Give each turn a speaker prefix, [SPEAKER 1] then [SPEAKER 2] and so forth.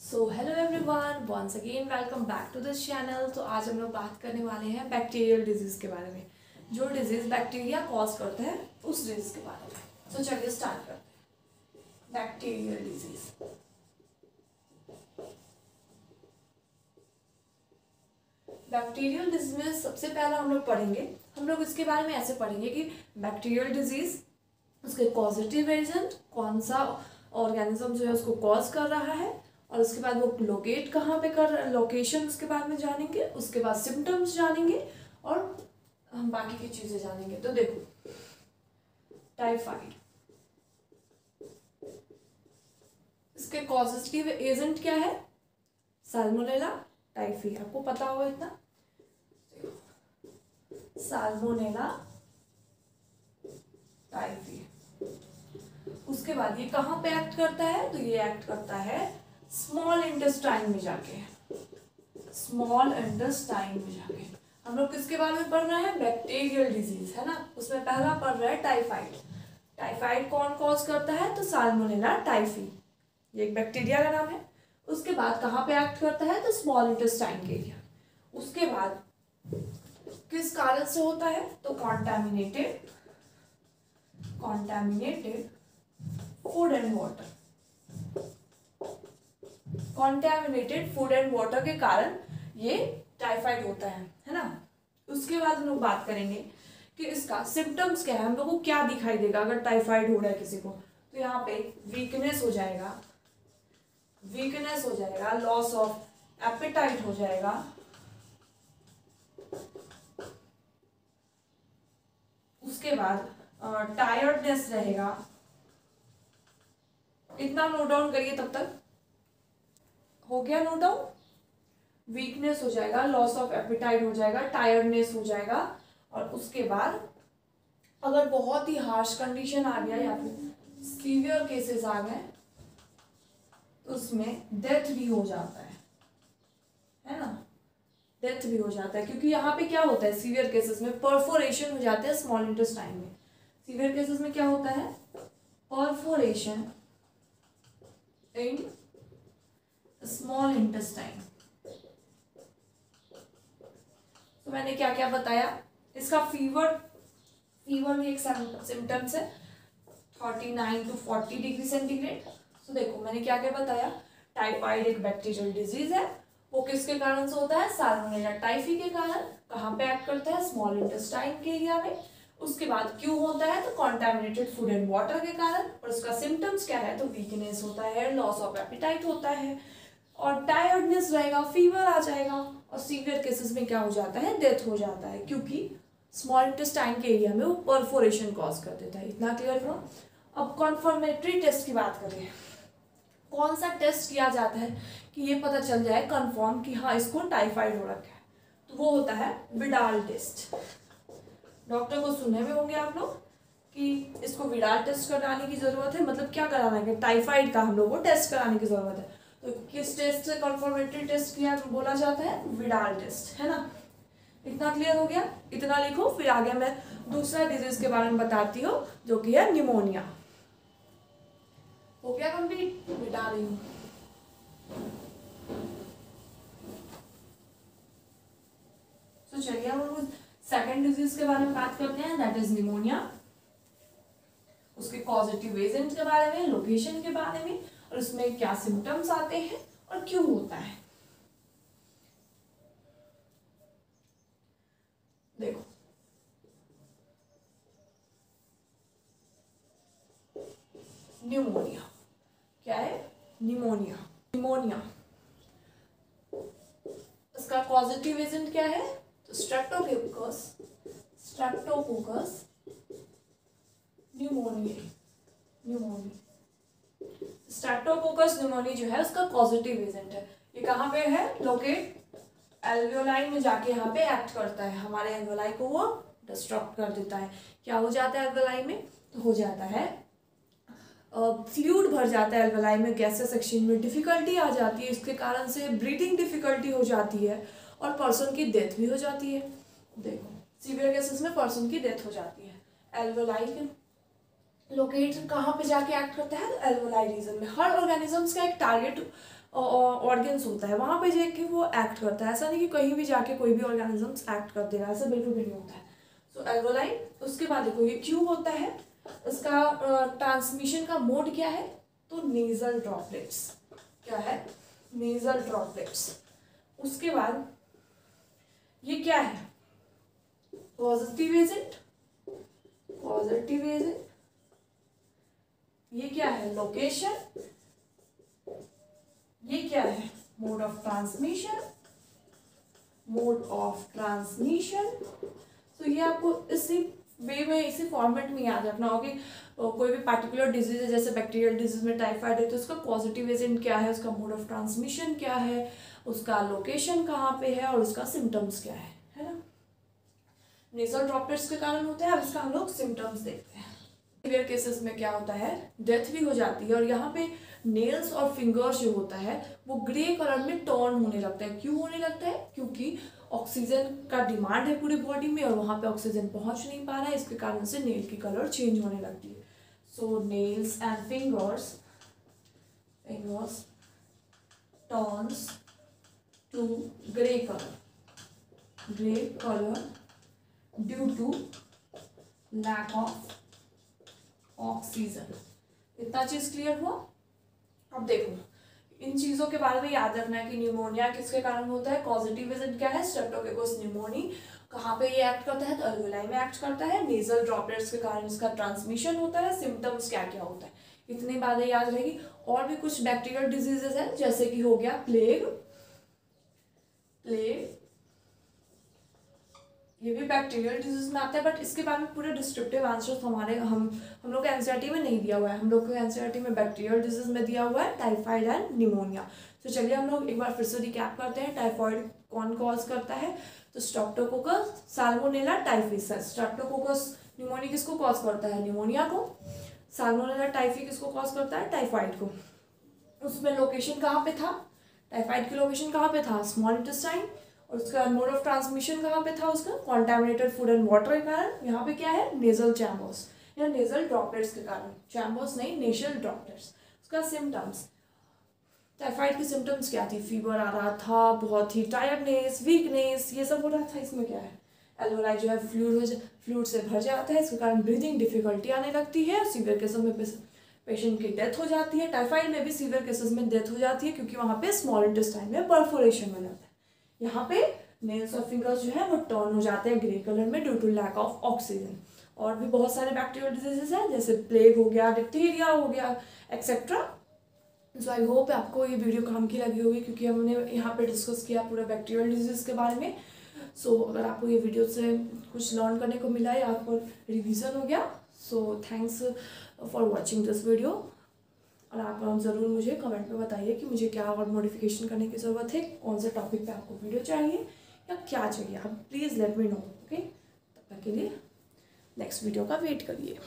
[SPEAKER 1] So hello everyone, once again welcome back to this channel. तो आज हम लोग बात करने वाले हैं बैक्टीरियल डिजीज़ के बारे में, जो डिजीज़ बैक्टीरिया कॉज करते हैं उस डिजीज़ के बारे में। तो चलिए स्टार्ट करते हैं। बैक्टीरियल डिजीज़, बैक्टीरियल डिजीज में सबसे पहला हम लोग इसके बारे में ऐसे पढ़ेंगे कि बैक्टीरियल डिजीज़, उसके कॉजेटिव एजेंट, कौन सा ऑर्गेनिज्म जो है उसको कॉज कर रहा है, और उसके बाद वो लोकेट कहाँ पे कर रहा है, लोकेशन उसके बारे में जानेंगे। उसके बाद सिम्टम्स जानेंगे और हम बाकी की चीज़ें जानेंगे। तो देखो, टाइफाइड, इसके कॉजेटिव एजेंट क्या है? साल्मोनेला टाइफी, आपको पता होगा इतना। Salmonella typhi. उसके बाद ये कहाँ पे एक्ट करता है? तो ये एक्ट करता है स्मॉल इंटेस्टाइन में जाके, स्मॉल इंटेस्टाइन में जाके। हम लोग किसके बारे में पढ़ रहे हैं? बैक्टीरियल डिजीज, है ना। उसमें पहला पढ़ रहा है टाइफाइड। टाइफाइड कौन कॉज करता है? तो साल्मोनेला टाइफी, ये एक बैक्टीरिया का नाम है। उसके बाद कहाँ पे एक्ट करता है? तो स्मॉल इंटेस्टाइन के एरिया। उसके बाद किस कारण से होता है? तो contaminated food and water, contaminated food and water के कारण ये टाइफाइड होता है ना। उसके बाद हम लोग बात करेंगे कि इसका सिम्टम्स क्या है, हम लोग को क्या दिखाई देगा अगर टाइफाइड हो रहा है किसी को। तो यहाँ पे वीकनेस हो जाएगा, लॉस ऑफ एपेटाइट हो जाएगा, उसके बाद टायर्डनेस रहेगा। इतना नोट डाउन करिए तब तक। हो गया नोट डाउन? वीकनेस हो जाएगा, लॉस ऑफ एपेटाइट हो जाएगा, टायर्डनेस हो जाएगा, और उसके बाद अगर बहुत ही हार्श कंडीशन आ गया या फिर सीवियर केसेस आ गए तो उसमें डेथ भी हो जाता है ना। डेथ भी हो जाता है, क्योंकि यहाँ पे क्या होता है सीवियर केसेस में? परफोरेशन हो जाता है स्मॉल इंटेस्टाइन में। सीवियर केसेस में क्या होता है? Perforation in small intestine. तो मैंने क्या क्या बताया? इसका फीवर भी एक सिम्टम्स है, 39 to 40 डिग्री सेंटीग्रेड। तो देखो मैंने क्या क्या बताया। टाइफाइड एक बैक्टीरियल डिजीज है, वो किसके कारण से होता है? साल्मोनेला टाइफी के कारण। कहाँ पे एक्ट करता है? स्मॉल इंटेस्टाइन के एरिया में। उसके बाद क्यों होता है? तो कॉन्टैमिनेटेड फूड एंड वाटर के कारण। और उसका सिम्टम्स क्या है? तो वीकनेस होता है, लॉस ऑफ एपेटाइट होता है, और टायर्डनेस रहेगा, फीवर आ जाएगा, और सीवियर केसेस में क्या हो जाता है? डेथ हो जाता है, क्योंकि स्मॉल इंटेस्टाइन के एरिया में वो परफोरेशन कॉज कर देता है। इतना क्लियर हुआ? अब कन्फर्मेटरी टेस्ट की बात करें। कौन सा टेस्ट किया जाता है कि ये पता चल जाए कंफर्म कि हाँ इसको टाइफाइड हो रखा है? तो वो होता है विडाल टेस्ट। डॉक्टर को सुने में होंगे आप लोग कि इसको विडाल टेस्ट कराने की जरूरत है। मतलब क्या कराना है? टाइफाइड का हम लोग को टेस्ट कराने की जरूरत है। तो किस टेस्ट से कन्फर्मेटरी टेस्ट किया बोला जाता है? विडाल टेस्ट, है ना। इतना क्लियर हो गया? इतना लिखो, फिर आगे मैं दूसरा डिजीज के बारे में बताती हूँ जो कि है निमोनिया। हो गया कंप्लीट? मिटा रही हूँ। तो चलिए हम लोग सेकेंड डिजीज के बारे में बात करते हैं, दैट इज निमोनिया। उसके कॉजेटिव एजेंट के बारे में, लोकेशन के बारे में, और उसमें क्या सिम्टम्स आते हैं और क्यों होता है। देखो, न्यूमोनिया क्या है? निमोनिया इसका पॉजिटिव एजेंट क्या है? तो स्ट्रेप्टोकोकस न्यूमोनिया। स्ट्रेप्टोकोकस न्यूमोनिया जो है उसका पॉजिटिव एजेंट है। ये कहाँ पे है? लोकेट एल्वियोलाई में जाके यहाँ पे एक्ट करता है, हमारे एल्वियोलाई को वो डिस्ट्रक्ट कर देता है। क्या हो जाता है एल्वियोलाई में? तो हो जाता है फ्लूइड भर जाता है एल्वियोलाई में, गैसेस एक्सचेंज में डिफिकल्टी आ जाती है, इसके कारण से ब्रीदिंग डिफिकल्टी हो जाती है, और पर्सन की डेथ भी हो जाती है। देखो, सीवियर केसेस में पर्सन की डेथ हो जाती है। एल्वियोलाई लोकेट कहाँ पे जाके एक्ट करता है? तो एल्वियोलाई रीजन में। हर ऑर्गेनिजम्स का एक टारगेट ऑर्गन्स होता है वहाँ पे जाके वो एक्ट करता है। ऐसा नहीं कि कहीं भी जाके कोई भी ऑर्गेनिजम्स एक्ट कर दे रहा है, ऐसा बिल्कुल भी नहीं होता है। सो एल्वेलाइन, उसके बाद देखो ये क्यों होता है, इसका ट्रांसमिशन का मोड क्या है, तो नेजल ड्रॉपलेट्स। क्या है, नेजल ड्रॉपलेट्स। उसके बाद ये क्या है, पॉजिटिव एजेंट, पॉजिटिव एजेंट। ये क्या है, लोकेशन। ये क्या है, mode of transmission, mode of transmission. तो ये आपको इसी वे में, इसी फॉर्मेट में याद रखना होगा कि कोई भी पार्टिकुलर डिजीज है, जैसे बैक्टीरियल डिजीज में टाइफाइड है, तो उसका पॉजिटिव एजेंट क्या है, उसका मोड ऑफ ट्रांसमिशन क्या है, उसका लोकेशन कहाँ पे है और उसका सिम्टम्स क्या है ना। नेजल ड्रॉपलेट्स के कारण होता है। अब इसका हम लोग सिम्टम्स देखते हैं। सीवियर केसेस में क्या होता है, डेथ भी हो जाती है, और यहाँ पे नेल्स और फिंगर्स जो होता है वो ग्रे कलर में टर्न होने लगता है। क्यों होने लगता है, क्योंकि ऑक्सीजन का डिमांड है पूरी बॉडी में और वहाँ पे ऑक्सीजन पहुँच नहीं पा रहा है, इसके कारण से नेल की कलर चेंज होने लगती है। So nails and fingers turns to grey colour due to lack of oxygen. इतना चीज क्लियर हुआ। अब देखो इन चीजों के बारे में याद रखना है कि न्यूमोनिया किसके कारण होता है, पॉजिटिव एजेंट क्या है, स्ट्रेप्टोकोकस न्यूमोनी। कहाँ पे ये एक्ट करता है, तो अल्वेलाई में एक्ट करता है। नेजल ड्रॉपलेट्स के कारण इसका ट्रांसमिशन होता है। सिम्टम्स क्या क्या होता है, इतनी बातें याद रहेगी। और भी कुछ बैक्टीरियल डिजीजेस हैं, जैसे कि हो गया प्लेग, ये भी बैक्टीरियल डिजीज में आता है, बट इसके बारे में पूरे डिस्क्रिप्टिव आंसर्स हम लोग को एनसीईआरटी में नहीं दिया हुआ है। हम लोग को एनसीईआरटी में बैक्टीरियल डिजीज में दिया हुआ है टाइफाइड एंड निमोनिया। तो चलिए हम लोग एक बार फिर से रिकैप करते हैं। टाइफाइड कौन कॉज करता है, तो स्ट्रेप्टोकोकस, साल्मोनेला, टाइफिस। स्ट्रेप्टोकोकस निमोनिया किसको कॉज करता है, निमोनिया को। साल्मोनेला टाइफी किसको कॉज करता है, टाइफाइड को। उसमें लोकेशन कहाँ पे था, टाइफाइड की लोकेशन कहाँ पे था, स्मॉल इंटेस्टाइन। और उसका मोड ऑफ ट्रांसमिशन कहाँ पे था, उसका कॉन्टेमिनेटेड फूड एंड वाटर के कारण। यहाँ पे क्या है, नेजल चैम्बर्स या नेजल ड्रॉपलेट्स के कारण, चैम्बर्स नहीं, नेजल ड्रॉपलेट्स। उसका सिम्टम्स, टाइफाइड की सिम्टम्स क्या थी, फीवर आ रहा था, बहुत ही टायर्डनेस, वीकनेस, ये सब हो रहा था। इसमें क्या है, एल्वेलाई जो है फ्लूइड से भर जाता है, इसके कारण ब्रीदिंग डिफिकल्टी आने लगती है। सीवियर केसेस में पेशेंट की डेथ हो जाती है। टाइफाइड में भी सीवियर केसेस में डेथ हो जाती है, क्योंकि वहाँ पे स्मॉल इंटेस्टाइन में परफोरेशन हो जाता है। यहाँ पे नेल्स और फिंगर्स जो है वो टर्न हो जाते हैं ग्रे कलर में due to lack of oxygen. और भी बहुत सारे बैक्टीरियल डिजीजेस हैं, जैसे प्लेग हो गया, डिप्थीरिया हो गया, एक्सेट्रा। सो आई होप आपको ये वीडियो काम की लगी होगी, क्योंकि हमने यहाँ पे डिस्कस किया पूरा बैक्टीरियल डिजीज के बारे में। सो अगर आपको ये वीडियो से कुछ लर्न करने को मिला है, आपको रिवीजन हो गया, so thanks for watching this video. और आप ज़रूर मुझे कमेंट में बताइए कि मुझे क्या और मॉडिफिकेशन करने की ज़रूरत है, कौन से टॉपिक पे आपको वीडियो चाहिए या क्या चाहिए, आप please let me know. Okay, तब तक के लिए नेक्स्ट वीडियो का वेट करिए।